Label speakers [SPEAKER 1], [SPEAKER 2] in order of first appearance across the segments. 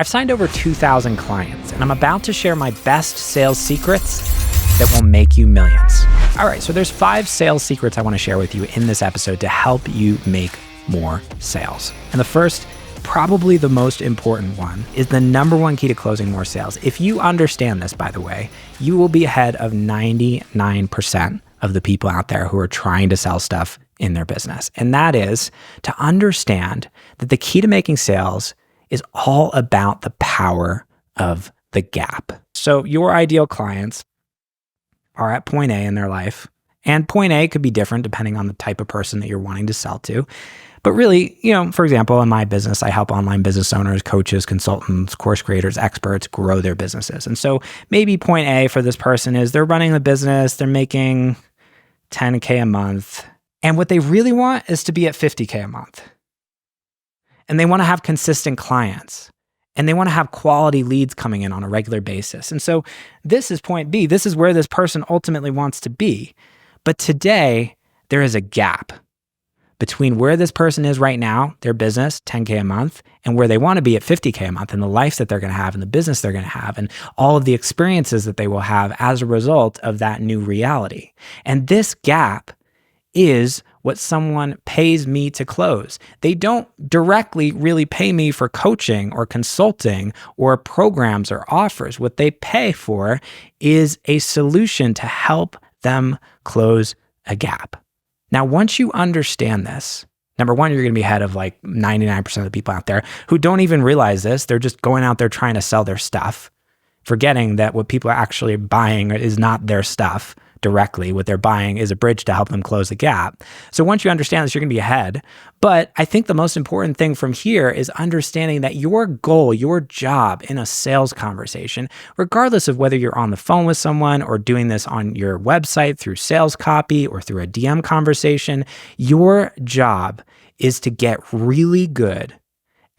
[SPEAKER 1] I've signed over 2,000 clients, and I'm about to share my best sales secrets that will make you millions. All right, so there's 5 sales secrets I want to share with you in this episode to help you make more sales. And the first, probably the most important one, is the number one key to closing more sales. If you understand this, by the way, you will be ahead of 99% of the people out there who are trying to sell stuff in their business. And that is to understand that the key to making sales is all about the power of the gap. So your ideal clients are at point A in their life, and point A could be different depending on the type of person that you're wanting to sell to. But really, for example, in my business, I help online business owners, coaches, consultants, course creators, experts grow their businesses. And so maybe point A for this person is they're running the business, they're making $10K a month, and what they really want is to be at $50K a month. And they want to have consistent clients, and they want to have quality leads coming in on a regular basis. And so this is point B. This is where this person ultimately wants to be. But today, there is a gap between where this person is right now, their business, $10K a month, and where they want to be at $50K a month, and the life that they're going to have, and the business they're going to have, and all of the experiences that they will have as a result of that new reality. And this gap is what someone pays me to close. They don't directly really pay me for coaching or consulting or programs or offers. What they pay for is a solution to help them close a gap. Now, once you understand this, number one, you're going to be ahead of like 99% of the people out there who don't even realize this. They're just going out there trying to sell their stuff, forgetting that what people are actually buying is not their stuff directly. What they're buying is a bridge to help them close the gap. So once you understand this, you're going to be ahead. But I think the most important thing from here is understanding that your goal, your job in a sales conversation, regardless of whether you're on the phone with someone or doing this on your website through sales copy or through a DM conversation, your job is to get really good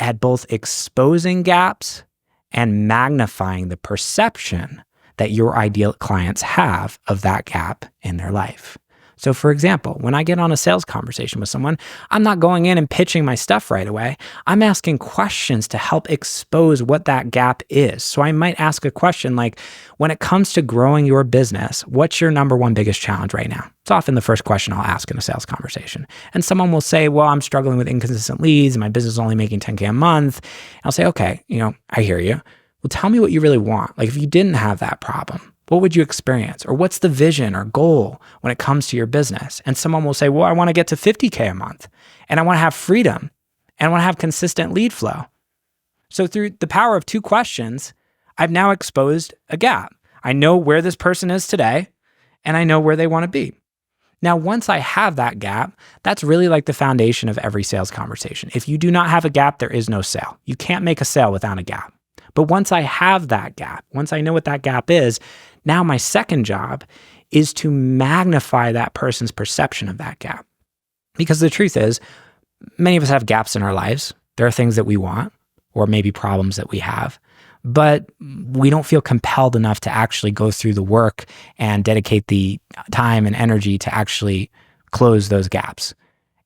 [SPEAKER 1] at both exposing gaps and magnifying the perception that your ideal clients have of that gap in their life. So for example, when I get on a sales conversation with someone, I'm not going in and pitching my stuff right away. I'm asking questions to help expose what that gap is. So I might ask a question like, when it comes to growing your business, what's your number one biggest challenge right now? It's often the first question I'll ask in a sales conversation. And someone will say, well, I'm struggling with inconsistent leads and my business is only making $10K a month. And I'll say, okay, I hear you. Well, tell me what you really want. Like if you didn't have that problem, what would you experience? Or what's the vision or goal when it comes to your business? And someone will say, well, I want to get to $50K a month and I want to have freedom and I want to have consistent lead flow. So through the power of 2 questions, I've now exposed a gap. I know where this person is today and I know where they want to be. Now, once I have that gap, that's really like the foundation of every sales conversation. If you do not have a gap, there is no sale. You can't make a sale without a gap. But once I have that gap, once I know what that gap is, now my second job is to magnify that person's perception of that gap. Because the truth is, many of us have gaps in our lives. There are things that we want, or maybe problems that we have, but we don't feel compelled enough to actually go through the work and dedicate the time and energy to actually close those gaps.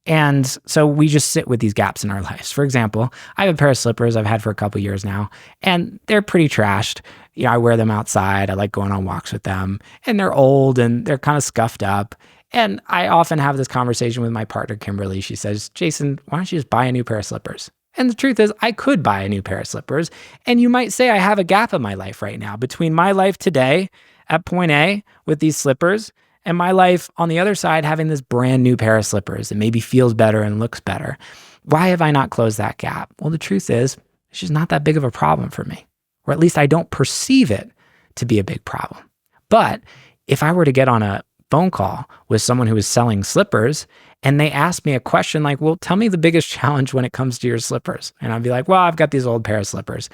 [SPEAKER 1] And so we just sit with these gaps in our lives. For example, I have a pair of slippers I've had for a couple years now, and they're pretty trashed. I wear them outside. I like going on walks with them, and they're old and they're kind of scuffed up. And I often have this conversation with my partner, Kimberly. She says, Jason, why don't you just buy a new pair of slippers? And the truth is, I could buy a new pair of slippers. And you might say I have a gap in my life right now between my life today at point A with these slippers and my life on the other side having this brand new pair of slippers that maybe feels better and looks better. Why have I not closed that gap? Well, the truth is, it's just not that big of a problem for me, or at least I don't perceive it to be a big problem. But if I were to get on a phone call with someone who is selling slippers and they ask me a question like, well, tell me the biggest challenge when it comes to your slippers. And I'd be like, well, I've got these old pair of slippers.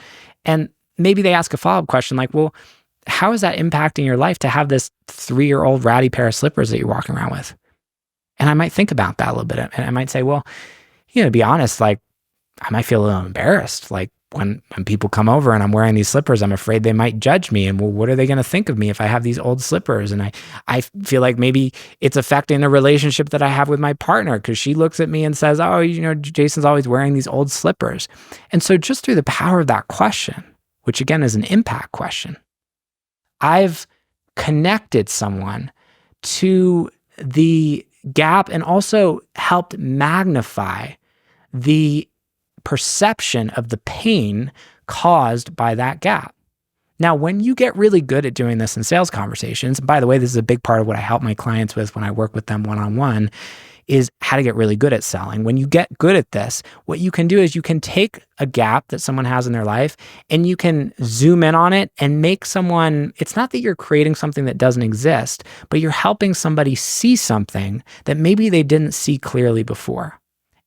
[SPEAKER 1] And maybe they ask a follow-up question like, well, how is that impacting your life to have this 3-year-old ratty pair of slippers that you're walking around with? And I might think about that a little bit. And I might say, well, to be honest, like I might feel a little embarrassed. Like when people come over and I'm wearing these slippers, I'm afraid they might judge me. And well, what are they going to think of me if I have these old slippers? And I feel like maybe it's affecting the relationship that I have with my partner because she looks at me and says, oh, Jason's always wearing these old slippers. And so just through the power of that question, which again is an impact question, I've connected someone to the gap and also helped magnify the perception of the pain caused by that gap. Now, when you get really good at doing this in sales conversations, by the way, this is a big part of what I help my clients with when I work with them one-on-one, is how to get really good at selling. When you get good at this, what you can do is you can take a gap that someone has in their life and you can zoom in on it and make someone, it's not that you're creating something that doesn't exist, but you're helping somebody see something that maybe they didn't see clearly before,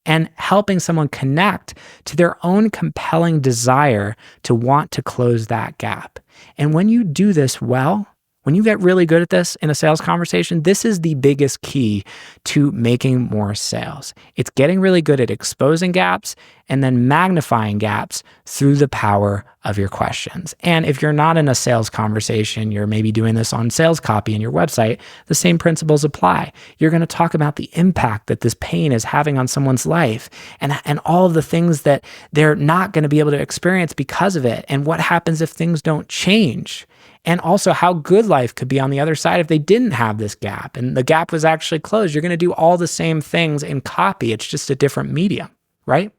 [SPEAKER 1] and helping someone connect to their own compelling desire to want to close that gap. And when you do this well, when you get really good at this in a sales conversation, this is the biggest key to making more sales. It's getting really good at exposing gaps and then magnifying gaps through the power of your questions. And if you're not in a sales conversation, you're maybe doing this on sales copy in your website, the same principles apply. You're going to talk about the impact that this pain is having on someone's life and all of the things that they're not going to be able to experience because of it, and what happens if things don't change. And also how good life could be on the other side if they didn't have this gap and the gap was actually closed. You're going to do all the same things in copy. It's just a different medium, right?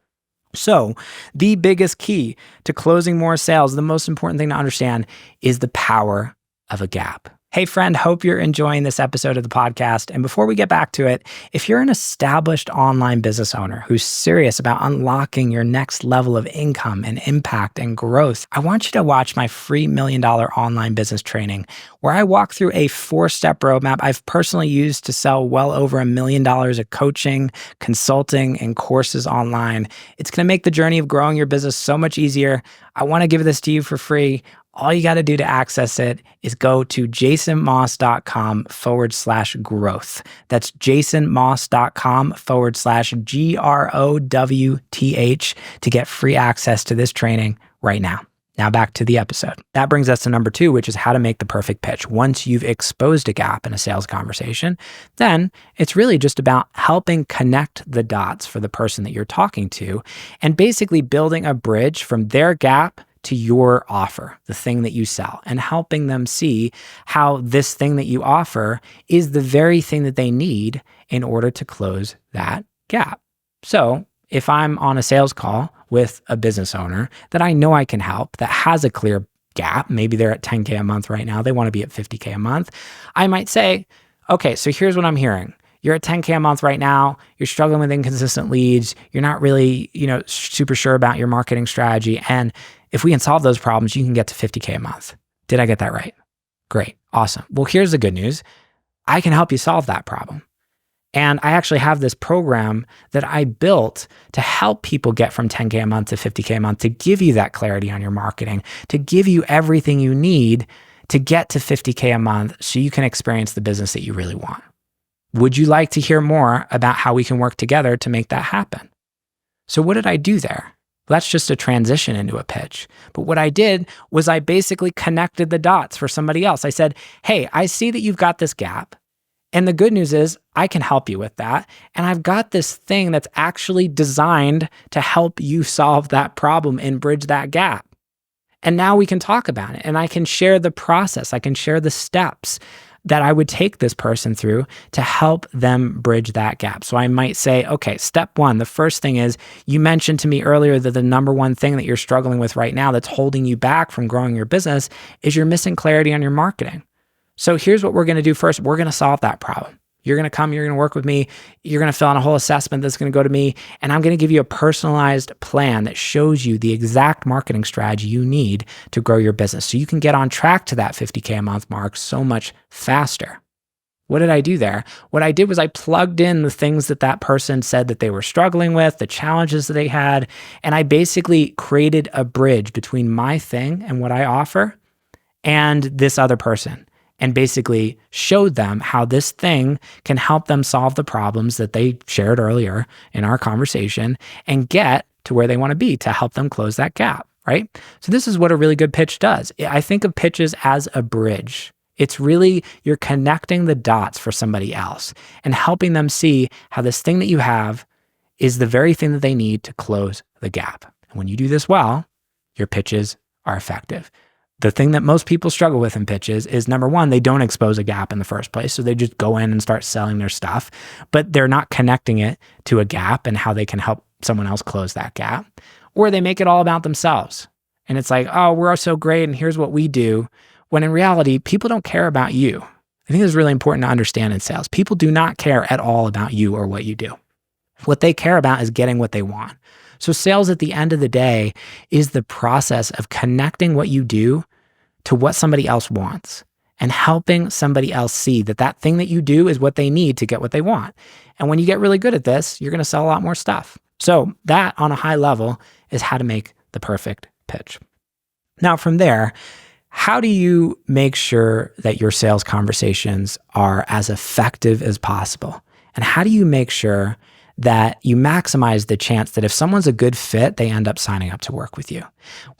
[SPEAKER 1] So the biggest key to closing more sales, the most important thing to understand, is the power of a gap. Hey friend, hope you're enjoying this episode of the podcast. And before we get back to it, if you're an established online business owner who's serious about unlocking your next level of income and impact and growth, I want you to watch my free $1 Million Online Business Training, where I walk through a 4-step roadmap I've personally used to sell well over $1 million of coaching, consulting, and courses online. It's going to make the journey of growing your business so much easier. I want to give this to you for free. All you got to do to access it is go to jasonmoss.com/growth. That's jasonmoss.com/GROWTH to get free access to this training right now. Now back to the episode. That brings us to number 2, which is how to make the perfect pitch. Once you've exposed a gap in a sales conversation, then it's really just about helping connect the dots for the person that you're talking to and basically building a bridge from their gap to your offer, the thing that you sell, and helping them see how this thing that you offer is the very thing that they need in order to close that gap. So if I'm on a sales call with a business owner that I know I can help, that has a clear gap, maybe they're at 10K a month right now, they want to be at 50K a month, I might say, okay, so here's what I'm hearing. You're at 10K a month right now. You're struggling with inconsistent leads. You're not really, super sure about your marketing strategy. And if we can solve those problems, you can get to 50K a month. Did I get that right? Great. Awesome. Well, here's the good news. I can help you solve that problem. And I actually have this program that I built to help people get from 10K a month to 50K a month, to give you that clarity on your marketing, to give you everything you need to get to 50K a month so you can experience the business that you really want. Would you like to hear more about how we can work together to make that happen? So what did I do there? That's just a transition into a pitch. But what I did was I basically connected the dots for somebody else. I said, hey, I see that you've got this gap. And the good news is I can help you with that. And I've got this thing that's actually designed to help you solve that problem and bridge that gap. And now we can talk about it. And I can share the process. I can share the steps that I would take this person through to help them bridge that gap. So I might say, okay, step 1, the first thing is, you mentioned to me earlier that the number one thing that you're struggling with right now that's holding you back from growing your business is you're missing clarity on your marketing. So here's what we're going to do first. We're going to solve that problem. You're going to come, you're going to work with me, you're going to fill out a whole assessment that's going to go to me, and I'm going to give you a personalized plan that shows you the exact marketing strategy you need to grow your business so you can get on track to that 50K a month mark so much faster. What did I do there? What I did was I plugged in the things that that person said that they were struggling with, the challenges that they had, and I basically created a bridge between my thing and what I offer and this other person, and basically showed them how this thing can help them solve the problems that they shared earlier in our conversation and get to where they want to be to help them close that gap, right? So this is what a really good pitch does. I think of pitches as a bridge. It's really, you're connecting the dots for somebody else and helping them see how this thing that you have is the very thing that they need to close the gap. And when you do this well, your pitches are effective. The thing that most people struggle with in pitches is, number one, they don't expose a gap in the first place. So they just go in and start selling their stuff, but they're not connecting it to a gap and how they can help someone else close that gap. Or they make it all about themselves. And it's like, oh, we're so great and here's what we do. When in reality, people don't care about you. I think it's really important to understand in sales. People do not care at all about you or what you do. What they care about is getting what they want. So sales at the end of the day is the process of connecting what you do to what somebody else wants and helping somebody else see that that thing that you do is what they need to get what they want. And when you get really good at this, you're going to sell a lot more stuff. So that on a high level is how to make the perfect pitch. Now from there, how do you make sure that your sales conversations are as effective as possible? And how do you make sure that you maximize the chance that if someone's a good fit, they end up signing up to work with you?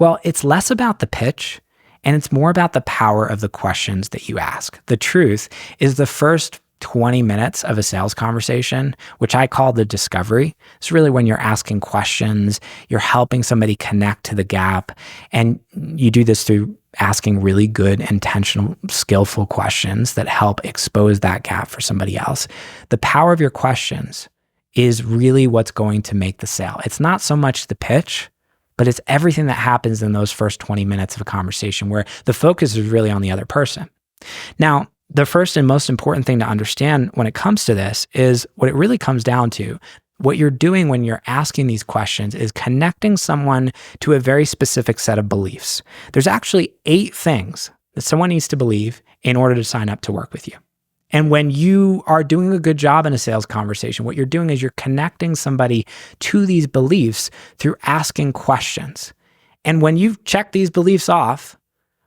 [SPEAKER 1] Well, it's less about the pitch and it's more about the power of the questions that you ask. The truth is the first 20 minutes of a sales conversation, which I call the discovery. It's really when you're asking questions, you're helping somebody connect to the gap, and you do this through asking really good, intentional, skillful questions that help expose that gap for somebody else. The power of your questions is really what's going to make the sale. It's not so much the pitch, but it's everything that happens in those first 20 minutes of a conversation where the focus is really on the other person. Now, the first and most important thing to understand when it comes to this is what it really comes down to. What you're doing when you're asking these questions is connecting someone to a very specific set of beliefs. There's actually 8 things that someone needs to believe in order to sign up to work with you. And when you are doing a good job in a sales conversation, what you're doing is you're connecting somebody to these beliefs through asking questions. And when you've checked these beliefs off,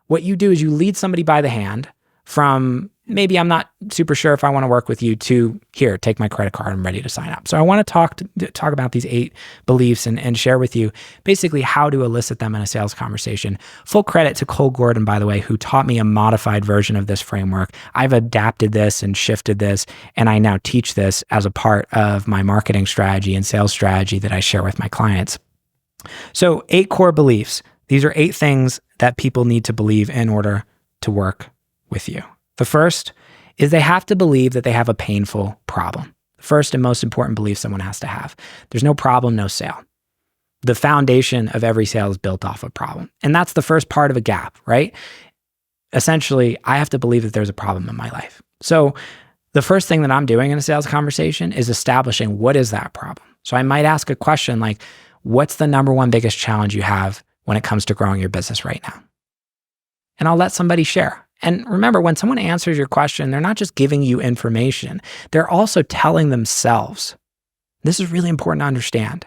[SPEAKER 1] what you do is you lead somebody by the hand from maybe I'm not super sure if I want to work with you to here, take my credit card, I'm ready to sign up. So I want to talk about these 8 beliefs and share with you basically how to elicit them in a sales conversation. Full credit to Cole Gordon, by the way, who taught me a modified version of this framework. I've adapted this and shifted this, and I now teach this as a part of my marketing strategy and sales strategy that I share with my clients. So 8 core beliefs. These are 8 things that people need to believe in order to work with you. The first is they have to believe that they have a painful problem. The first and most important belief someone has to have. There's no problem, no sale. The foundation of every sale is built off a problem. And that's the first part of a gap, right? Essentially, I have to believe that there's a problem in my life. So the first thing that I'm doing in a sales conversation is establishing what is that problem. So I might ask a question like, what's the number one biggest challenge you have when it comes to growing your business right now? And I'll let somebody share. And remember, when someone answers your question, they're not just giving you information, they're also telling themselves. This is really important to understand.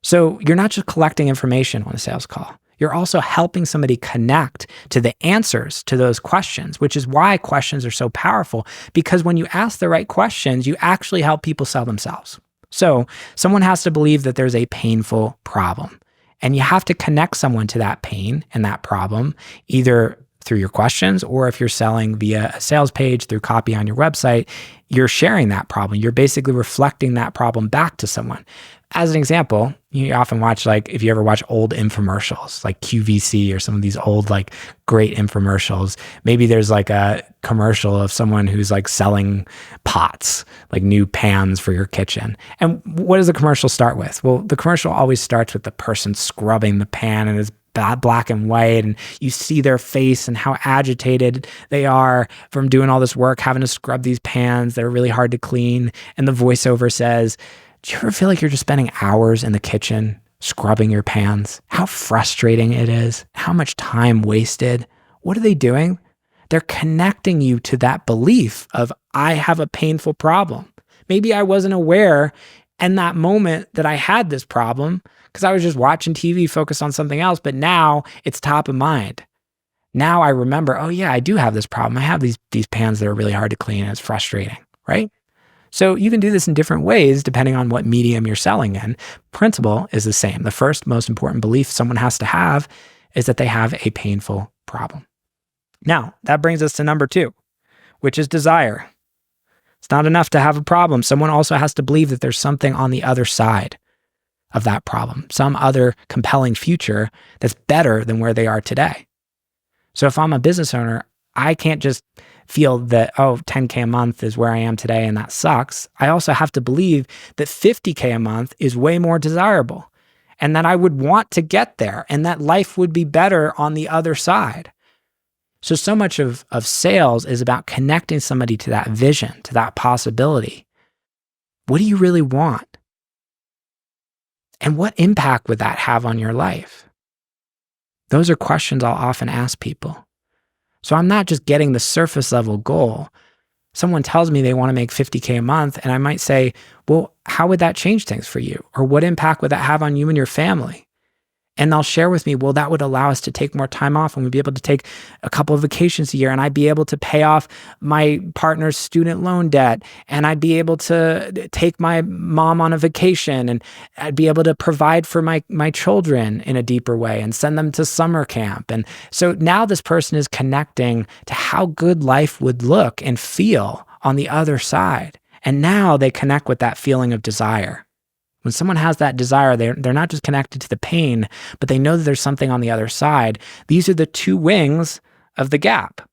[SPEAKER 1] So you're not just collecting information on a sales call. You're also helping somebody connect to the answers to those questions, which is why questions are so powerful, because when you ask the right questions, you actually help people sell themselves. So someone has to believe that there's a painful problem, and you have to connect someone to that pain and that problem, either through your questions, or if you're selling via a sales page through copy on your website, you're sharing that problem. You're basically reflecting that problem back to someone. As an example, you often watch, like if you ever watch old infomercials, like QVC or some of these old, like great infomercials, maybe there's like a commercial of someone who's like selling pots, like new pans for your kitchen. And what does the commercial start with? Well, the commercial always starts with the person scrubbing the pan, and it's black and white, and you see their face and how agitated they are from doing all this work, having to scrub these pans that are really hard to clean. And the voiceover says, do you ever feel like you're just spending hours in the kitchen scrubbing your pans? How frustrating it is, how much time wasted. What are they doing? They're connecting you to that belief of, I have a painful problem. Maybe I wasn't aware in that moment that I had this problem because I was just watching TV, focused on something else, but now it's top of mind. Now I remember, oh yeah, I do have this problem. I have these pans that are really hard to clean and it's frustrating, right? So you can do this in different ways depending on what medium you're selling in. Principle is the same. The first most important belief someone has to have is that they have a painful problem. Now, that brings us to number 2, which is desire. It's not enough to have a problem. Someone also has to believe that there's something on the other side of that problem, some other compelling future that's better than where they are today. So if I'm a business owner, I can't just feel that, oh, 10K a month is where I am today and that sucks. I also have to believe that 50K a month is way more desirable and that I would want to get there and that life would be better on the other side. So much of sales is about connecting somebody to that vision, to that possibility. What do you really want? And what impact would that have on your life? Those are questions I'll often ask people. So I'm not just getting the surface level goal. Someone tells me they want to make 50K a month, and I might say, well, how would that change things for you? Or what impact would that have on you and your family? And they'll share with me, well, that would allow us to take more time off and we'd be able to take a couple of vacations a year and I'd be able to pay off my partner's student loan debt and I'd be able to take my mom on a vacation and I'd be able to provide for my children in a deeper way and send them to summer camp. And so now this person is connecting to how good life would look and feel on the other side. And now they connect with that feeling of desire. When someone has that desire, they're not just connected to the pain, but they know that there's something on the other side. These are the 2 wings of the gap.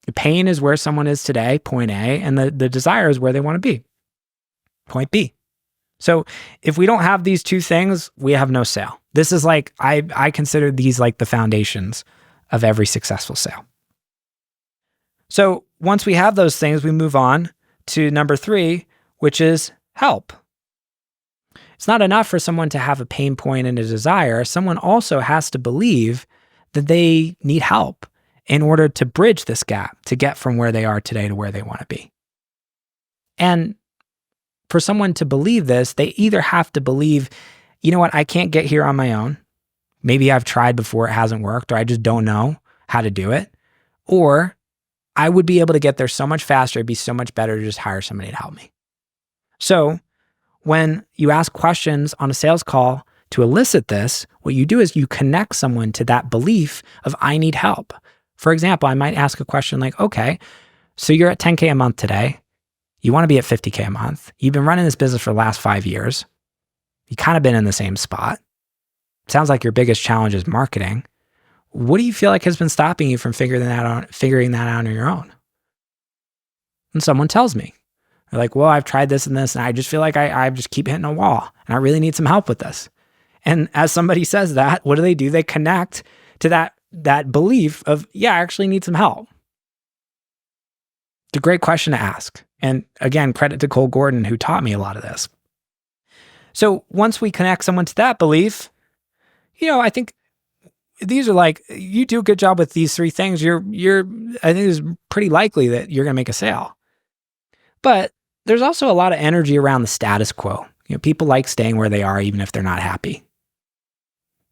[SPEAKER 1] The pain is where someone is today, point A, and the desire is where they want to be, point B. So if we don't have these 2 things, we have no sale. This is like, I consider these like the foundations of every successful sale. So once we have those things, we move on to number 3, which is help. It's not enough for someone to have a pain point and a desire. Someone also has to believe that they need help in order to bridge this gap, to get from where they are today to where they want to be. And for someone to believe this, they either have to believe, you know what, I can't get here on my own. Maybe I've tried before, it hasn't worked, or I just don't know how to do it. Or I would be able to get there so much faster, it'd be so much better to just hire somebody to help me. So when you ask questions on a sales call to elicit this, what you do is you connect someone to that belief of I need help. For example, I might ask a question like, okay, so you're at 10K a month today. You want to be at 50K a month. You've been running this business for the last 5 years. You kind of been in the same spot. Sounds like your biggest challenge is marketing. What do you feel like has been stopping you from figuring that out on your own? And someone tells me. They're like, well, I've tried this and this, and I just feel like I just keep hitting a wall, and I really need some help with this. And as somebody says that, what do? They connect to that belief of, yeah, I actually need some help. It's a great question to ask. And again, credit to Cole Gordon, who taught me a lot of this. So once we connect someone to that belief, I think these are like, you do a good job with these 3 things, I think it's pretty likely that you're going to make a sale. But there's also a lot of energy around the status quo. People like staying where they are, even if they're not happy.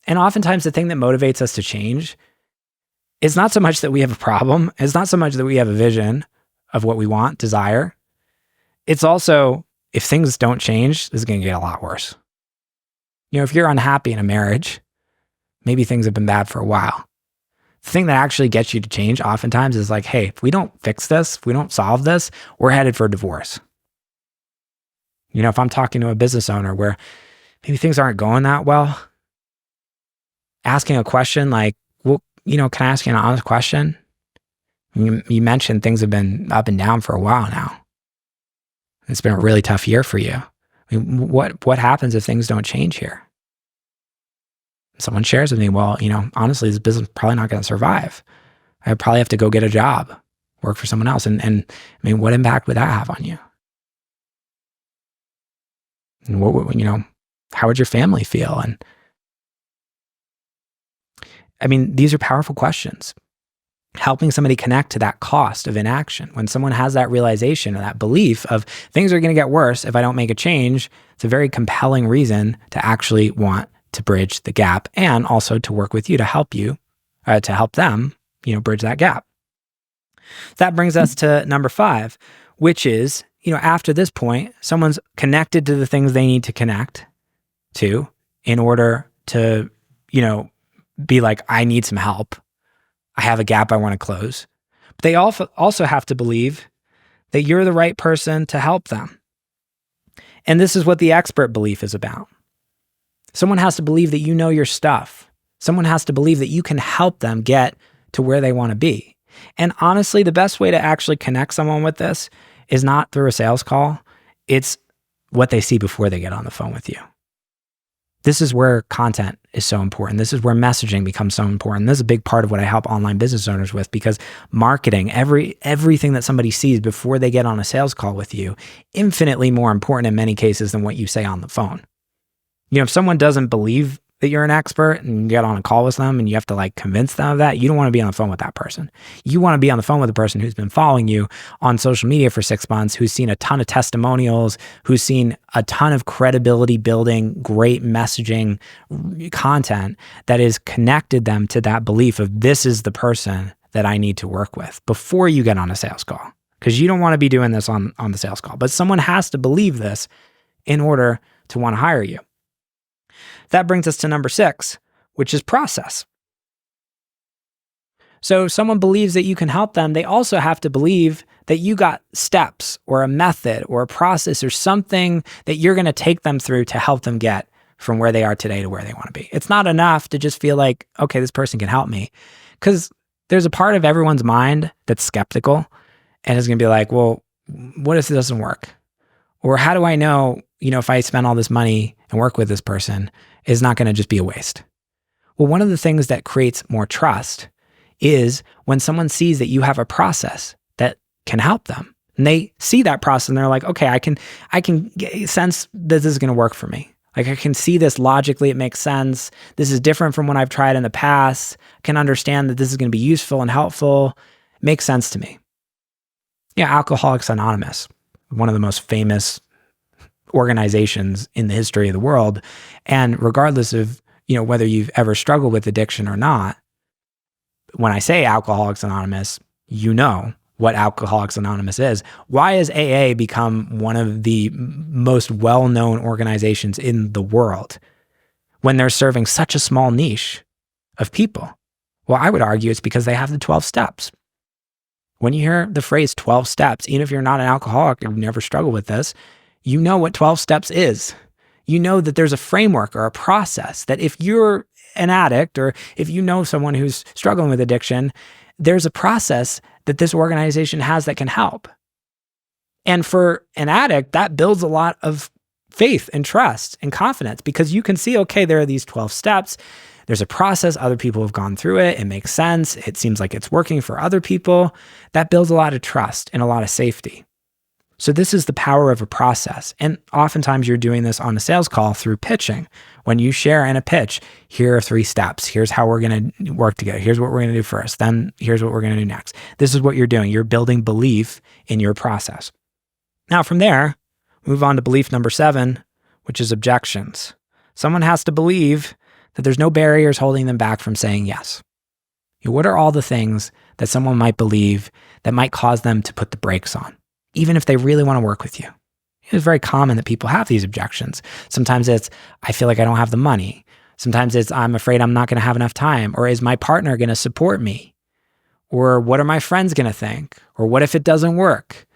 [SPEAKER 1] And oftentimes the thing that motivates us to change is not so much that we have a problem. It's not so much that we have a vision of what we want, desire. It's also, if things don't change, this is going to get a lot worse. If you're unhappy in a marriage, maybe things have been bad for a while. The thing that actually gets you to change oftentimes is like, hey, if we don't fix this, if we don't solve this, we're headed for a divorce. If I'm talking to a business owner where maybe things aren't going that well, asking a question like, well, can I ask you an honest question? You mentioned things have been up and down for a while now. It's been a really tough year for you. What happens if things don't change here? Someone shares with me, well, honestly, this business is probably not going to survive. I probably have to go get a job, work for someone else. And what impact would that have on you? And how would your family feel? And these are powerful questions. Helping somebody connect to that cost of inaction. When someone has that realization or that belief of things are going to get worse if I don't make a change, it's a very compelling reason to actually want to bridge the gap and also to work with you to help them, bridge that gap. That brings us to number 5, which is after this point, someone's connected to the things they need to connect to in order to, be like, I need some help. I have a gap I want to close. But they also have to believe that you're the right person to help them. And this is what the expert belief is about. Someone has to believe that you know your stuff. Someone has to believe that you can help them get to where they want to be. And honestly, the best way to actually connect someone with this is not through a sales call. It's what they see before they get on the phone with you. This is where content is so important. This is where messaging becomes so important. This is a big part of what I help online business owners with, because marketing, everything that somebody sees before they get on a sales call with you, infinitely more important in many cases than what you say on the phone. If someone doesn't believe that you're an expert and you get on a call with them and you have to convince them of that, you don't want to be on the phone with that person. You want to be on the phone with a person who's been following you on social media for 6 months, who's seen a ton of testimonials, who's seen a ton of credibility building, great messaging content that has connected them to that belief of, this is the person that I need to work with before you get on a sales call. Because you don't want to be doing this on the sales call. But someone has to believe this in order to want to hire you. That brings us to number 6, which is process. So if someone believes that you can help them, they also have to believe that you got steps or a method or a process or something that you're going to take them through to help them get from where they are today to where they want to be. It's not enough to just feel like, okay, this person can help me. Because there's a part of everyone's mind that's skeptical and is going to be like, well, what if it doesn't work? Or how do I know, if I spend all this money and work with this person, is not going to just be a waste? Well, one of the things that creates more trust is when someone sees that you have a process that can help them. And they see that process and they're like, okay, I can sense that this is going to work for me. I can see this logically, it makes sense. This is different from what I've tried in the past. I can understand that this is going to be useful and helpful. It makes sense to me. Yeah, Alcoholics Anonymous, one of the most famous organizations in the history of the world. And regardless of, whether you've ever struggled with addiction or not, when I say Alcoholics Anonymous, you know what Alcoholics Anonymous is. Why has AA become one of the most well-known organizations in the world when they're serving such a small niche of people? Well, I would argue it's because they have the 12 steps. When you hear the phrase 12 steps, even if you're not an alcoholic or you've never struggled with this, you know what 12 steps is. You know that there's a framework or a process that if you're an addict or if you know someone who's struggling with addiction, there's a process that this organization has that can help. And for an addict, that builds a lot of faith and trust and confidence because you can see, okay, there are these 12 steps. There's a process. Other people have gone through it. It makes sense. It seems like it's working for other people. That builds a lot of trust and a lot of safety. So this is the power of a process. And oftentimes you're doing this on a sales call through pitching. When you share in a pitch, here are 3 steps. Here's how we're going to work together. Here's what we're going to do first. Then here's what we're going to do next. This is what you're doing. You're building belief in your process. Now from there, move on to belief number 7, which is objections. Someone has to believe that there's no barriers holding them back from saying yes. What are all the things that someone might believe that might cause them to put the brakes on, even if they really want to work with you? It's very common that people have these objections. Sometimes it's, I feel like I don't have the money. Sometimes it's, I'm afraid I'm not going to have enough time. Or is my partner going to support me? Or what are my friends going to think? Or what if it doesn't work?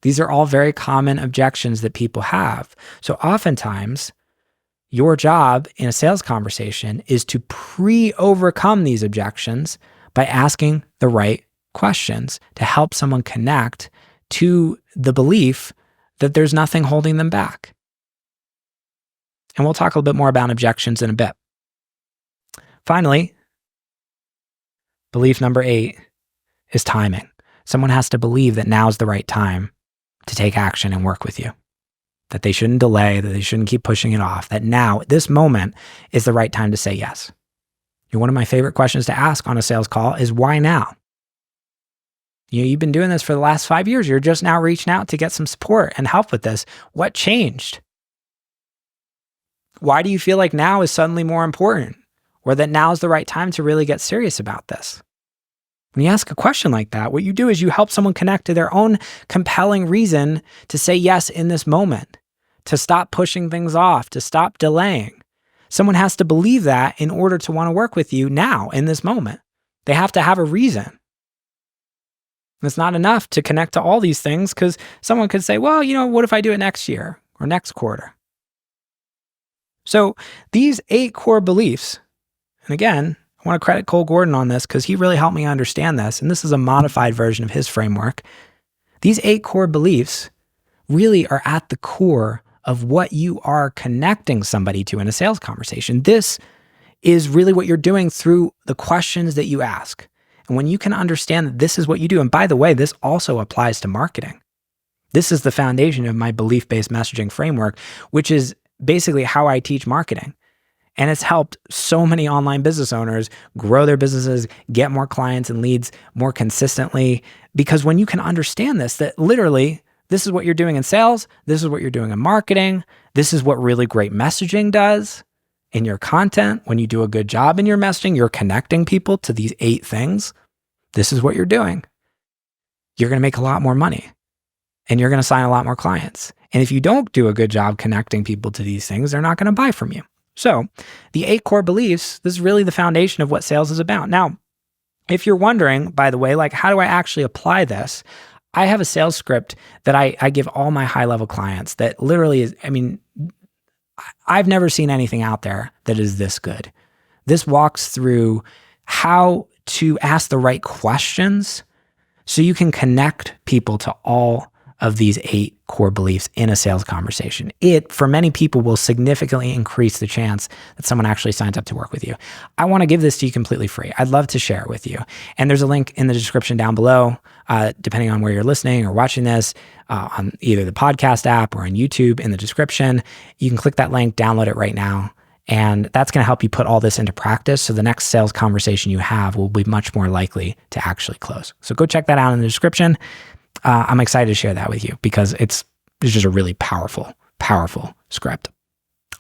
[SPEAKER 1] These are all very common objections that people have. So oftentimes, your job in a sales conversation is to pre-overcome these objections by asking the right questions to help someone connect to the belief that there's nothing holding them back. And we'll talk a little bit more about objections in a bit. Finally, belief number 8 is timing. Someone has to believe that now's the right time to take action and work with you. That they shouldn't delay, that they shouldn't keep pushing it off, that now, at this moment, is the right time to say yes. And one of my favorite questions to ask on a sales call is, why now? You've been doing this for the last 5 years. You're just now reaching out to get some support and help with this. What changed? Why do you feel like now is suddenly more important? Or that now is the right time to really get serious about this? When you ask a question like that, what you do is you help someone connect to their own compelling reason to say yes in this moment, to stop pushing things off, to stop delaying. Someone has to believe that in order to want to work with you now in this moment. They have to have a reason. It's not enough to connect to all these things because someone could say, well, what if I do it next year or next quarter? So these 8 core beliefs, and again, I want to credit Cole Gordon on this because he really helped me understand this. And this is a modified version of his framework. These 8 core beliefs really are at the core of what you are connecting somebody to in a sales conversation. This is really what you're doing through the questions that you ask. And when you can understand that this is what you do, and by the way, this also applies to marketing. This is the foundation of my belief-based messaging framework, which is basically how I teach marketing. And it's helped so many online business owners grow their businesses, get more clients and leads more consistently. Because when you can understand this, that literally this is what you're doing in sales, this is what you're doing in marketing, this is what really great messaging does in your content. When you do a good job in your messaging, you're connecting people to these 8 things. This is what you're doing. You're going to make a lot more money and you're going to sign a lot more clients. And if you don't do a good job connecting people to these things, they're not going to buy from you. So the 8 core beliefs, this is really the foundation of what sales is about. Now, if you're wondering, by the way, how do I actually apply this? I have a sales script that I give all my high-level clients that literally is, I've never seen anything out there that is this good. This walks through how to ask the right questions so you can connect people to all of these 8 core beliefs in a sales conversation. It, for many people, will significantly increase the chance that someone actually signs up to work with you. I want to give this to you completely free. I'd love to share it with you. And there's a link in the description down below, depending on where you're listening or watching this, on either the podcast app or on YouTube in the description. You can click that link, download it right now. And that's going to help you put all this into practice. So the next sales conversation you have will be much more likely to actually close. So go check that out in the description. I'm excited to share that with you because it's just a really powerful script.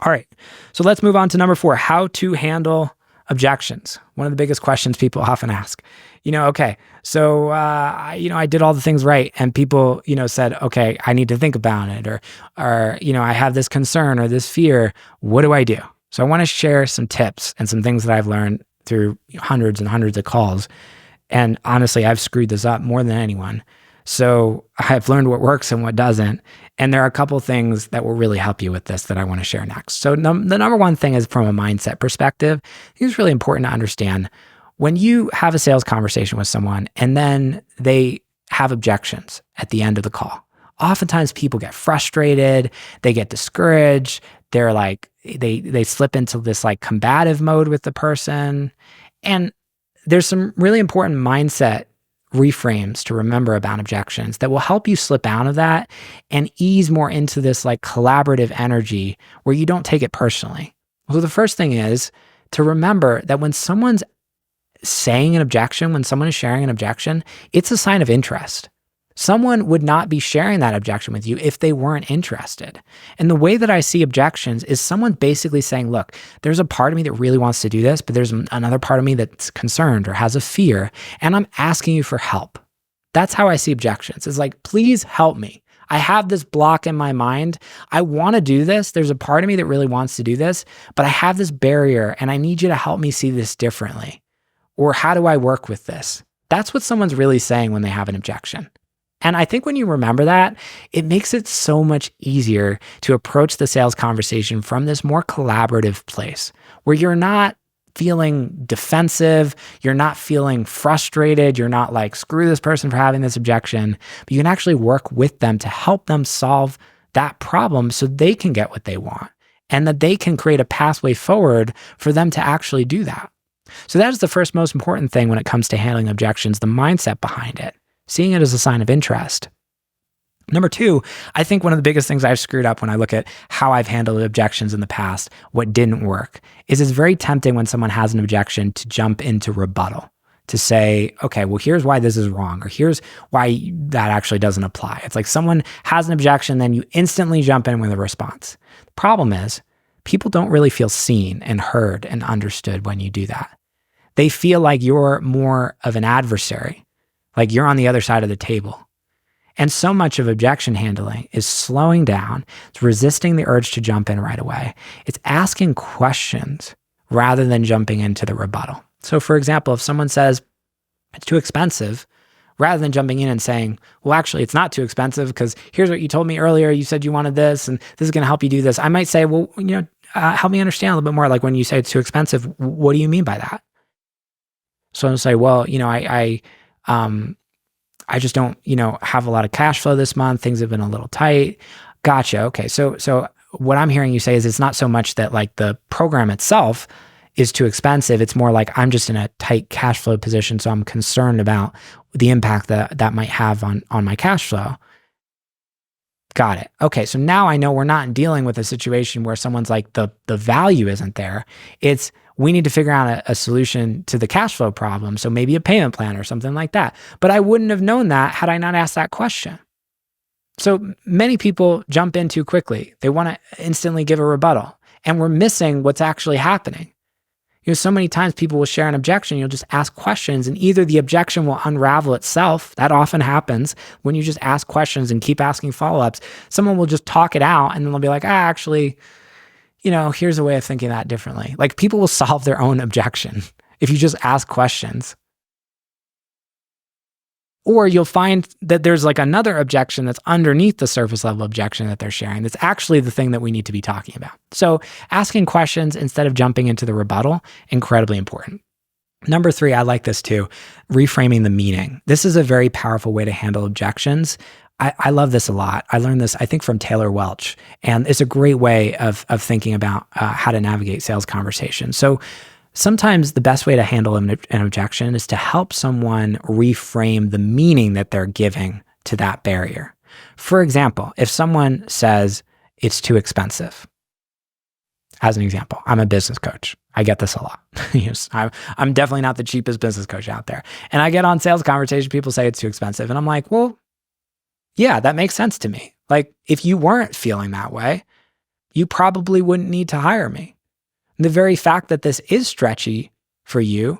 [SPEAKER 1] All right, so let's move on to number 4, how to handle objections. One of the biggest questions people often ask. Okay, so I did all the things right, and people said, okay, I need to think about it, or I have this concern or this fear. What do I do? So I want to share some tips and some things that I've learned through hundreds and hundreds of calls. And honestly, I've screwed this up more than anyone. So I've learned what works and what doesn't. And there are a couple things that will really help you with this that I want to share next. So the number one thing is from a mindset perspective. I think it's really important to understand when you have a sales conversation with someone and then they have objections at the end of the call. Oftentimes people get frustrated, they get discouraged, they're they slip into this combative mode with the person. And there's some really important mindset reframes to remember about objections that will help you slip out of that and ease more into this collaborative energy where you don't take it personally. So the first thing is to remember that when someone's saying an objection, when someone is sharing an objection, it's a sign of interest. Someone would not be sharing that objection with you if they weren't interested. And the way that I see objections is someone basically saying, look, there's a part of me that really wants to do this, but there's another part of me that's concerned or has a fear, and I'm asking you for help. That's how I see objections. It's please help me. I have this block in my mind. I want to do this. There's a part of me that really wants to do this, but I have this barrier and I need you to help me see this differently. Or how do I work with this? That's what someone's really saying when they have an objection. And I think when you remember that, it makes it so much easier to approach the sales conversation from this more collaborative place where you're not feeling defensive, you're not feeling frustrated, you're not screw this person for having this objection, but you can actually work with them to help them solve that problem so they can get what they want and that they can create a pathway forward for them to actually do that. So that is the first most important thing when it comes to handling objections, the mindset behind it. Seeing it as a sign of interest. Number 2, I think one of the biggest things I've screwed up when I look at how I've handled objections in the past, what didn't work, is it's very tempting when someone has an objection to jump into rebuttal, to say, okay, well, here's why this is wrong, or here's why that actually doesn't apply. It's someone has an objection, then you instantly jump in with a response. The problem is, people don't really feel seen and heard and understood when you do that. They feel like you're more of an adversary, like you're on the other side of the table. And so much of objection handling is slowing down. It's resisting the urge to jump in right away. It's asking questions rather than jumping into the rebuttal. So for example, if someone says it's too expensive, rather than jumping in and saying, well, actually, it's not too expensive because here's what you told me earlier. You said you wanted this and this is going to help you do this. I might say, well, help me understand a little bit more. Like when you say it's too expensive, what do you mean by that? So I'll say, well, I just don't, have a lot of cash flow this month. Things have been a little tight. Gotcha. Okay. So what I'm hearing you say is it's not so much that like the program itself is too expensive. It's more like I'm just in a tight cash flow position. So I'm concerned about the impact that might have on my cash flow. Got it. Okay. So now I know we're not dealing with a situation where someone's like the value isn't there. It's we need to figure out a solution to the cash flow problem. So maybe a payment plan or something like that. But I wouldn't have known that had I not asked that question. So many people jump in too quickly. They want to instantly give a rebuttal and we're missing what's actually happening. So many times people will share an objection, you'll just ask questions and either the objection will unravel itself. That often happens when you just ask questions and keep asking follow-ups. Someone will just talk it out and then they'll be like, actually, here's a way of thinking that differently. Like people will solve their own objection if you just ask questions. Or you'll find that there's like another objection that's underneath the surface level objection that they're sharing. That's actually the thing that we need to be talking about. So asking questions instead of jumping into the rebuttal, incredibly important. Number 3, I like this too, reframing the meaning. This is a very powerful way to handle objections. I love this a lot. I learned this, I think, from Taylor Welch, and it's a great way of thinking about how to navigate sales conversations. So sometimes the best way to handle an objection is to help someone reframe the meaning that they're giving to that barrier. For example, if someone says it's too expensive, as an example, I'm a business coach. I get this a lot. I'm definitely not the cheapest business coach out there. And I get on sales conversations, people say it's too expensive. And I'm like, well, yeah, that makes sense to me. Like if you weren't feeling that way, you probably wouldn't need to hire me. The very fact that this is stretchy for you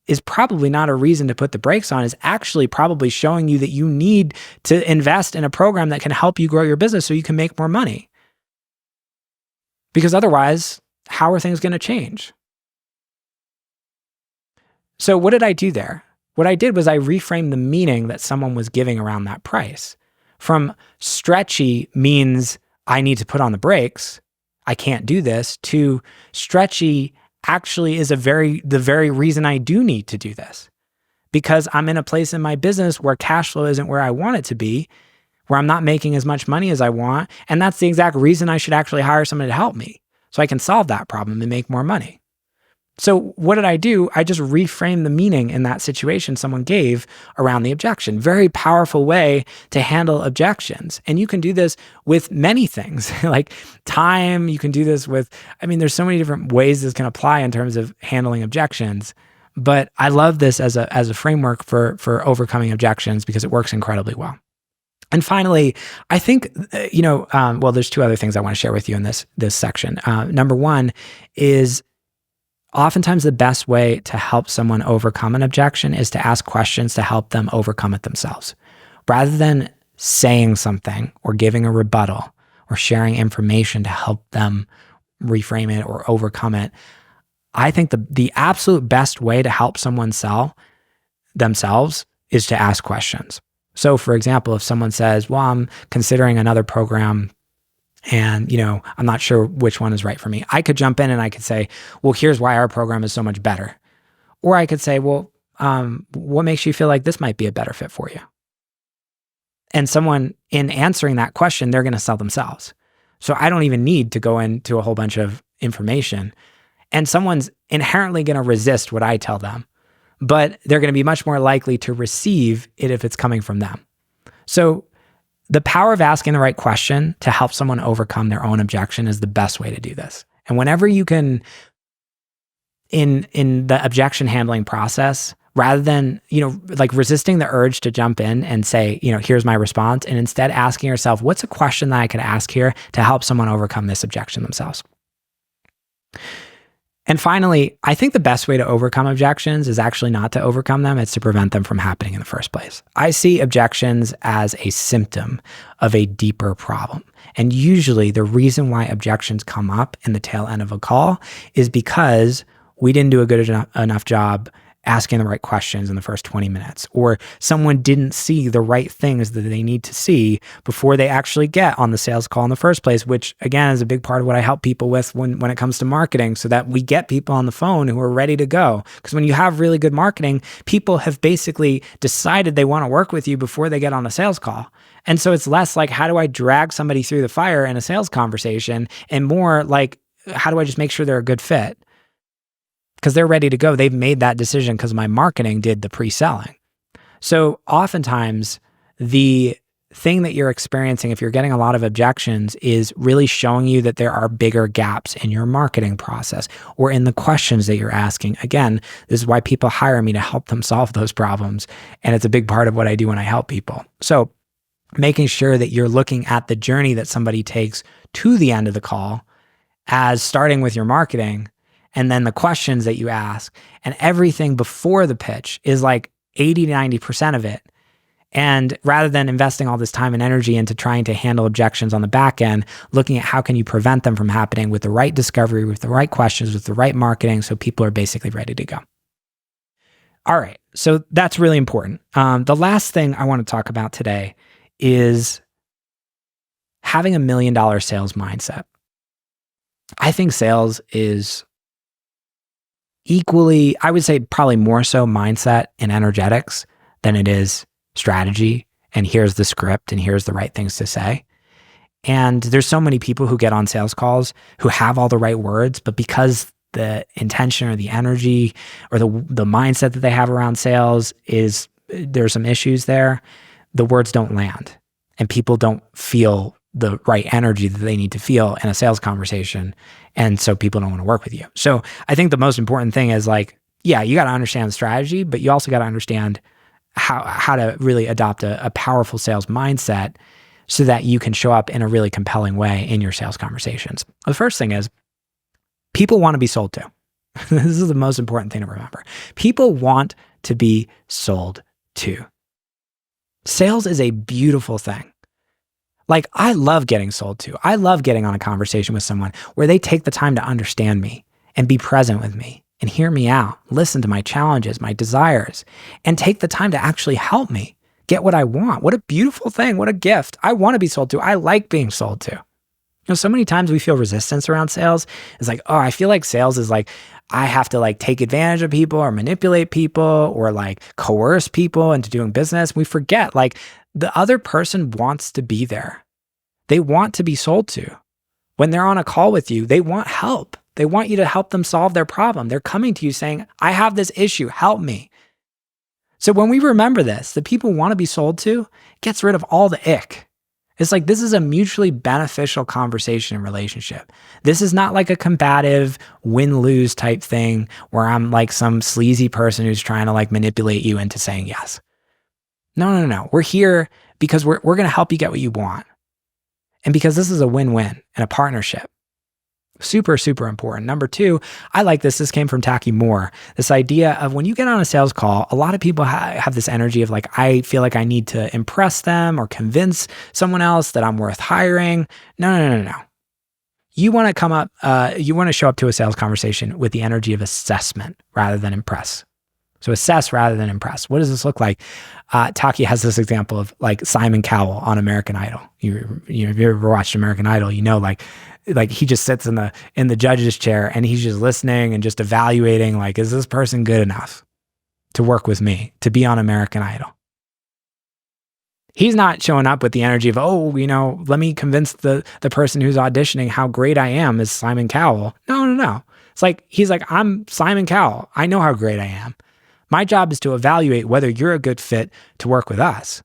[SPEAKER 1] is probably not a reason to put the brakes on. Is actually probably showing you that you need to invest in a program that can help you grow your business so you can make more money. Because otherwise, how are things going to change? So what did I do there? What I did was I reframed the meaning that someone was giving around that price. From stretchy means I need to put on the brakes, I can't do this, to stretchy actually is the very reason I do need to do this. Because I'm in a place in my business where cash flow isn't where I want it to be, where I'm not making as much money as I want, and that's the exact reason I should actually hire someone to help me so I can solve that problem and make more money. So what did I do? I just reframed the meaning in that situation someone gave around the objection. Very powerful way to handle objections. And you can do this with many things like time. You can do this with, there's so many different ways this can apply in terms of handling objections. But I love this as a framework for overcoming objections because it works incredibly well. And finally, I think, there's 2 other things I want to share with you in this section. Number 1 is oftentimes the best way to help someone overcome an objection is to ask questions to help them overcome it themselves. Rather than saying something or giving a rebuttal or sharing information to help them reframe it or overcome it, I think the absolute best way to help someone sell themselves is to ask questions. So for example, if someone says, well, I'm considering another program and, I'm not sure which one is right for me, I could jump in and I could say, well, here's why our program is so much better. Or I could say, well, what makes you feel like this might be a better fit for you? And someone, in answering that question, they're going to sell themselves. So I don't even need to go into a whole bunch of information. And someone's inherently going to resist what I tell them, but they're going to be much more likely to receive it if it's coming from them. So the power of asking the right question to help someone overcome their own objection is the best way to do this. And whenever you can, in the objection handling process, rather than, resisting the urge to jump in and say, here's my response, and instead asking yourself, what's a question that I could ask here to help someone overcome this objection themselves? And finally, I think the best way to overcome objections is actually not to overcome them, it's to prevent them from happening in the first place. I see objections as a symptom of a deeper problem. And usually the reason why objections come up in the tail end of a call is because we didn't do a good enough job asking the right questions in the first 20 minutes, or someone didn't see the right things that they need to see before they actually get on the sales call in the first place, which again is a big part of what I help people with when it comes to marketing, so that we get people on the phone who are ready to go. Because when you have really good marketing, people have basically decided they want to work with you before they get on a sales call. And so it's less like, how do I drag somebody through the fire in a sales conversation, and more like, how do I just make sure they're a good fit? Because they're ready to go. They've made that decision because my marketing did the pre-selling. So oftentimes, the thing that you're experiencing, if you're getting a lot of objections, is really showing you that there are bigger gaps in your marketing process or in the questions that you're asking. Again, this is why people hire me, to help them solve those problems. And it's a big part of what I do when I help people. So making sure that you're looking at the journey that somebody takes to the end of the call as starting with your marketing, and then the questions that you ask, and everything before the pitch is like 80 to 90% of it. And rather than investing all this time and energy into trying to handle objections on the back end, looking at how can you prevent them from happening with the right discovery, with the right questions, with the right marketing, so people are basically ready to go. All right, so that's really important. The last thing I want to talk about today is having $1 million sales mindset. I think sales is equally, I would say probably more so mindset and energetics than it is strategy. And here's the script and here's the right things to say. And there's so many people who get on sales calls who have all the right words, but because the intention or the energy or the mindset that they have around sales is, there's some issues there, the words don't land and people don't feel the right energy that they need to feel in a sales conversation. And so people don't want to work with you. So I think the most important thing is like, yeah, you got to understand the strategy, but you also got to understand how to really adopt a powerful sales mindset so that you can show up in a really compelling way in your sales conversations. The first thing is, people want to be sold to. This is the most important thing to remember. People want to be sold to. Sales is a beautiful thing. Like, I love getting sold to. I love getting on a conversation with someone where they take the time to understand me and be present with me and hear me out, listen to my challenges, my desires, and take the time to actually help me get what I want. What a beautiful thing. What a gift. I want to be sold to. I like being sold to. You know, so many times we feel resistance around sales. It's like, oh, I feel like sales is like, I have to like take advantage of people or manipulate people or like coerce people into doing business. We forget like the other person wants to be there. They want to be sold to. When they're on a call with you, they want help. They want you to help them solve their problem. They're coming to you saying, I have this issue, help me. So when we remember this, the people want to be sold to, it gets rid of all the ick. It's like, this is a mutually beneficial conversation and relationship. This is not like a combative win-lose type thing where I'm like some sleazy person who's trying to like manipulate you into saying yes. No. We're here because we're going to help you get what you want. And because this is a win-win and a partnership. Super, super important. Number two, I like this. This came from Taki Moore. This idea of when you get on a sales call, a lot of people have this energy of like, I feel like I need to impress them or convince someone else that I'm worth hiring. No. You want to come up, you want to show up to a sales conversation with the energy of assessment rather than impress. So assess rather than impress. What does this look like? Taki has this example of like Simon Cowell on American Idol. If you ever watched American Idol, you know, like he just sits in the judge's chair and he's just listening and just evaluating, like, is this person good enough to work with me, to be on American Idol? He's not showing up with the energy of, oh, you know, let me convince the person who's auditioning how great I am as Simon Cowell. No. It's like, he's like, I'm Simon Cowell. I know how great I am. My job is to evaluate whether you're a good fit to work with us.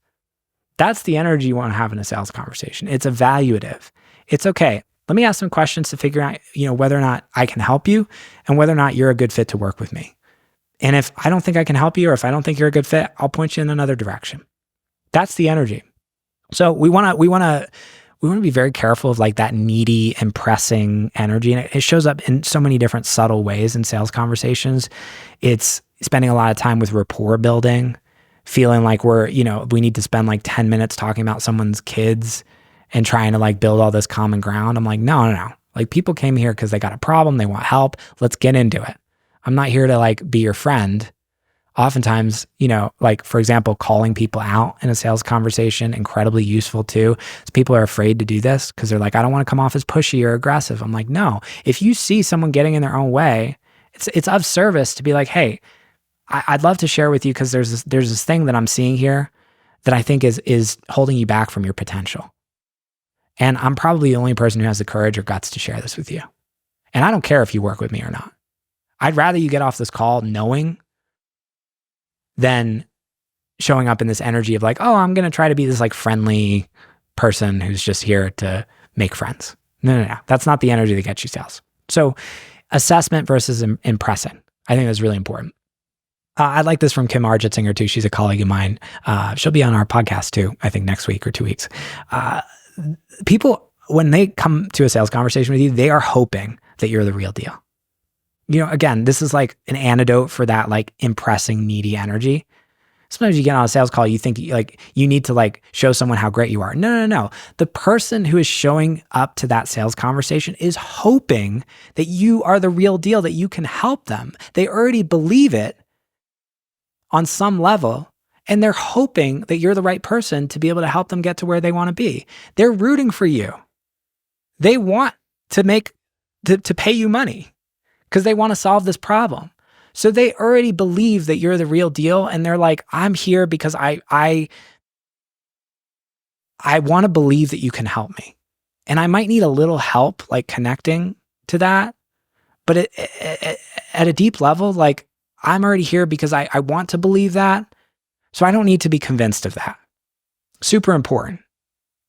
[SPEAKER 1] That's the energy you want to have in a sales conversation. It's evaluative. It's okay. Let me ask some questions to figure out, you know, whether or not I can help you and whether or not you're a good fit to work with me. And if I don't think I can help you, or if I don't think you're a good fit, I'll point you in another direction. That's the energy. So we want to we want to be very careful of like that needy and pressing energy. And it shows up in so many different subtle ways in sales conversations. It's spending a lot of time with rapport building, feeling like we need to spend like 10 minutes talking about someone's kids and trying to like build all this common ground. I'm like, no. Like people came here because they got a problem. They want help. Let's get into it. I'm not here to like be your friend. Oftentimes, like for example, calling people out in a sales conversation, incredibly useful too. So people are afraid to do this because they're like, I don't want to come off as pushy or aggressive. I'm like, no, if you see someone getting in their own way, it's of service to be like, hey, I'd love to share with you because there's this thing that I'm seeing here that I think is holding you back from your potential. And I'm probably the only person who has the courage or guts to share this with you. And I don't care if you work with me or not. I'd rather you get off this call knowing than showing up in this energy of like, oh, I'm going to try to be this like friendly person who's just here to make friends. No. That's not the energy that gets you sales. So assessment versus impressing. I think that's really important. I like this from Kim Argetzinger too. She's a colleague of mine. She'll be on our podcast too, I think next week or 2 weeks. People, when they come to a sales conversation with you, they are hoping that you're the real deal. Again, this is like an antidote for that like impressing, needy energy. Sometimes you get on a sales call, you think like you need to like show someone how great you are. No. The person who is showing up to that sales conversation is hoping that you are the real deal, that you can help them. They already believe it on some level, and they're hoping that you're the right person to be able to help them get to where they want to be. They're rooting for you. They want to pay you money because they want to solve this problem. So they already believe that you're the real deal, and they're like, I'm here because I want to believe that you can help me. And I might need a little help like connecting to that, but at a deep level, like I'm already here because I want to believe that. So I don't need to be convinced of that. Super important.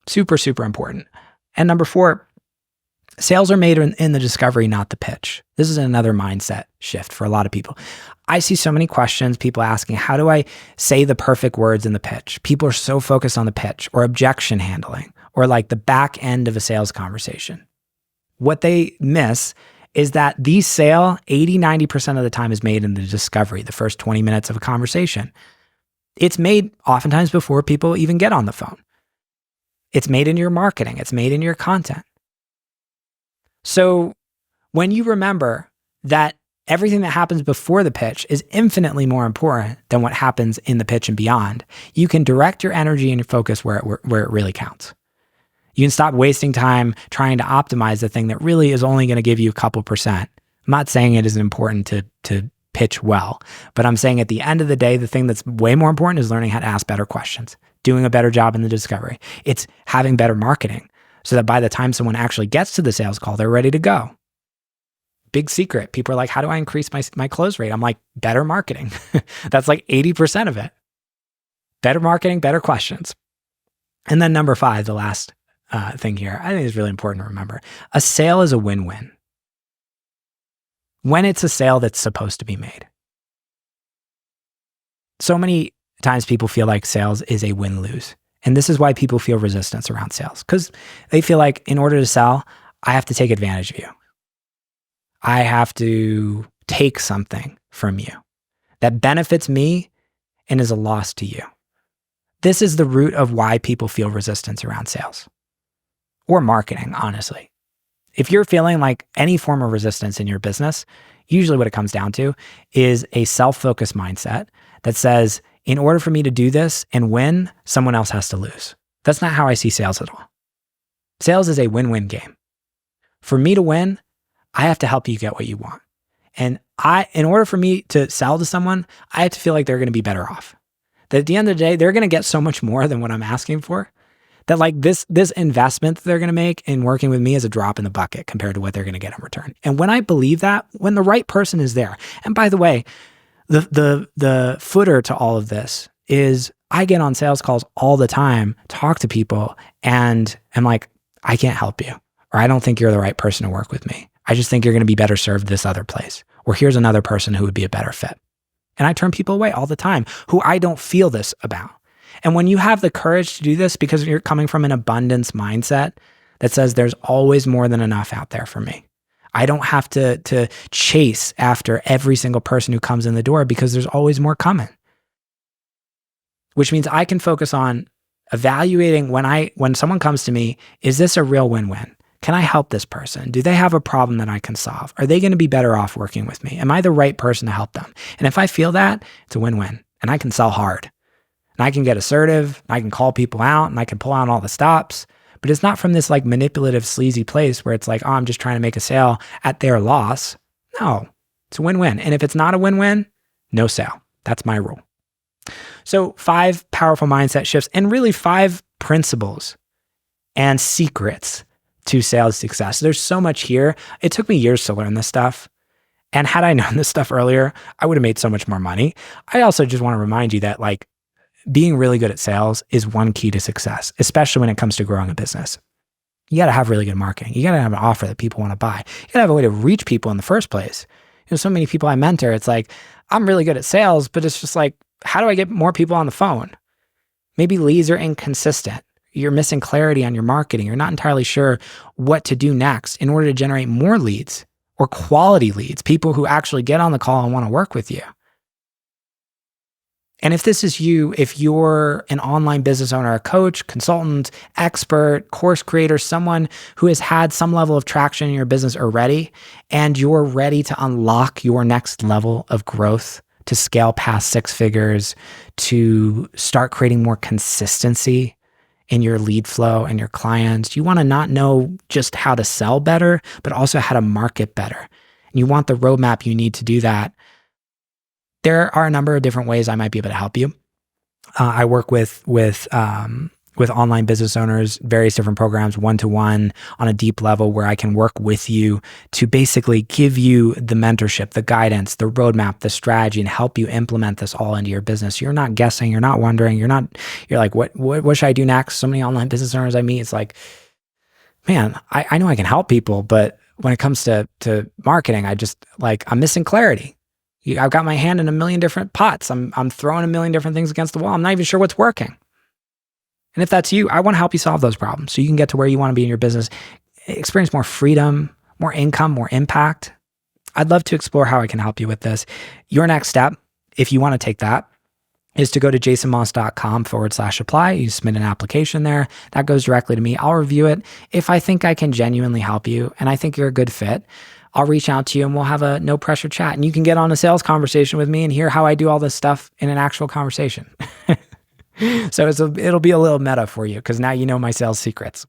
[SPEAKER 1] Super, super important. And number 4, sales are made in the discovery, not the pitch. This is another mindset shift for a lot of people. I see so many questions, people asking, how do I say the perfect words in the pitch? People are so focused on the pitch or objection handling or like the back end of a sales conversation. What they miss is that the sale 80-90% of the time is made in the discovery, the first 20 minutes of a conversation. It's made oftentimes before people even get on the phone. It's made in your marketing. It's made in your content. So when you remember that everything that happens before the pitch is infinitely more important than what happens in the pitch and beyond, you can direct your energy and your focus where it really counts. You can stop wasting time trying to optimize the thing that really is only going to give you a couple percent. I'm not saying it isn't important to pitch well, but I'm saying at the end of the day, the thing that's way more important is learning how to ask better questions, doing a better job in the discovery. It's having better marketing so that by the time someone actually gets to the sales call, they're ready to go. Big secret. People are like, how do I increase my close rate? I'm like, better marketing. That's like 80% of it. Better marketing, better questions. And then number 5, the last thing here, I think is really important to remember. A sale is a win-win when it's a sale that's supposed to be made. So many times people feel like sales is a win-lose. And this is why people feel resistance around sales, because they feel like in order to sell, I have to take advantage of you. I have to take something from you that benefits me and is a loss to you. This is the root of why people feel resistance around sales or marketing, honestly. If you're feeling like any form of resistance in your business, usually what it comes down to is a self-focused mindset that says, in order for me to do this and win, someone else has to lose. That's not how I see sales at all. Sales is a win-win game. For me to win, I have to help you get what you want. And in order for me to sell to someone, I have to feel like they're going to be better off. That at the end of the day, they're going to get so much more than what I'm asking for. That like this investment that they're going to make in working with me is a drop in the bucket compared to what they're going to get in return. And when I believe that, when the right person is there, and by the way, the footer to all of this is I get on sales calls all the time, talk to people, and I'm like, I can't help you, or I don't think you're the right person to work with me. I just think you're going to be better served this other place, or here's another person who would be a better fit. And I turn people away all the time who I don't feel this about. And when you have the courage to do this, because you're coming from an abundance mindset that says there's always more than enough out there for me. I don't have to chase after every single person who comes in the door because there's always more coming. Which means I can focus on evaluating when someone comes to me, is this a real win-win? Can I help this person? Do they have a problem that I can solve? Are they going to be better off working with me? Am I the right person to help them? And if I feel that, it's a win-win. And I can sell hard. And I can get assertive. And I can call people out. And I can pull out all the stops. But it's not from this like manipulative, sleazy place where it's like, oh, I'm just trying to make a sale at their loss. No, it's a win-win. And if it's not a win-win, no sale. That's my rule. So 5 powerful mindset shifts and really 5 principles and secrets to sales success. There's so much here. It took me years to learn this stuff. And had I known this stuff earlier, I would have made so much more money. I also just want to remind you that like being really good at sales is one key to success, especially when it comes to growing a business. You got to have really good marketing. You got to have an offer that people want to buy. You got to have a way to reach people in the first place. So many people I mentor, it's like, I'm really good at sales, but it's just like, how do I get more people on the phone? Maybe leads are inconsistent. You're missing clarity on your marketing. You're not entirely sure what to do next in order to generate more leads or quality leads, people who actually get on the call and want to work with you. And if this is you, if you're an online business owner, a coach, consultant, expert, course creator, someone who has had some level of traction in your business already, and you're ready to unlock your next level of growth, to scale past 6 figures, to start creating more consistency in your lead flow and your clients. You want to not know just how to sell better, but also how to market better. And you want the roadmap you need to do that. There are a number of different ways I might be able to help you. I work with online business owners, various different programs, one-to-one on a deep level where I can work with you to basically give you the mentorship, the guidance, the roadmap, the strategy, and help you implement this all into your business. You're not guessing, you're not wondering, you're like, what should I do next? So many online business owners I meet, it's like, man, I know I can help people, but when it comes to marketing, I'm missing clarity. I've got my hand in a million different pots. I'm throwing a million different things against the wall. I'm not even sure what's working. And if that's you, I want to help you solve those problems so you can get to where you want to be in your business, experience more freedom, more income, more impact. I'd love to explore how I can help you with this. Your next step, if you want to take that, is to go to jasonmoss.com/apply. You submit an application there. That goes directly to me. I'll review it. If I think I can genuinely help you and I think you're a good fit, I'll reach out to you and we'll have a no pressure chat. And you can get on a sales conversation with me and hear how I do all this stuff in an actual conversation. So it'll be a little meta for you because now you know my sales secrets.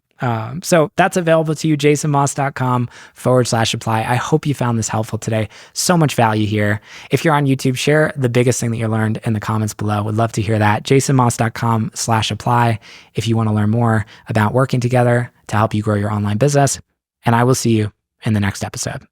[SPEAKER 1] So that's available to you, jasonmoss.com/apply. I hope you found this helpful today. So much value here. If you're on YouTube, share the biggest thing that you learned in the comments below. Would love to hear that. jasonmoss.com/apply if you want to learn more about working together to help you grow your online business. And I will see you in the next episode.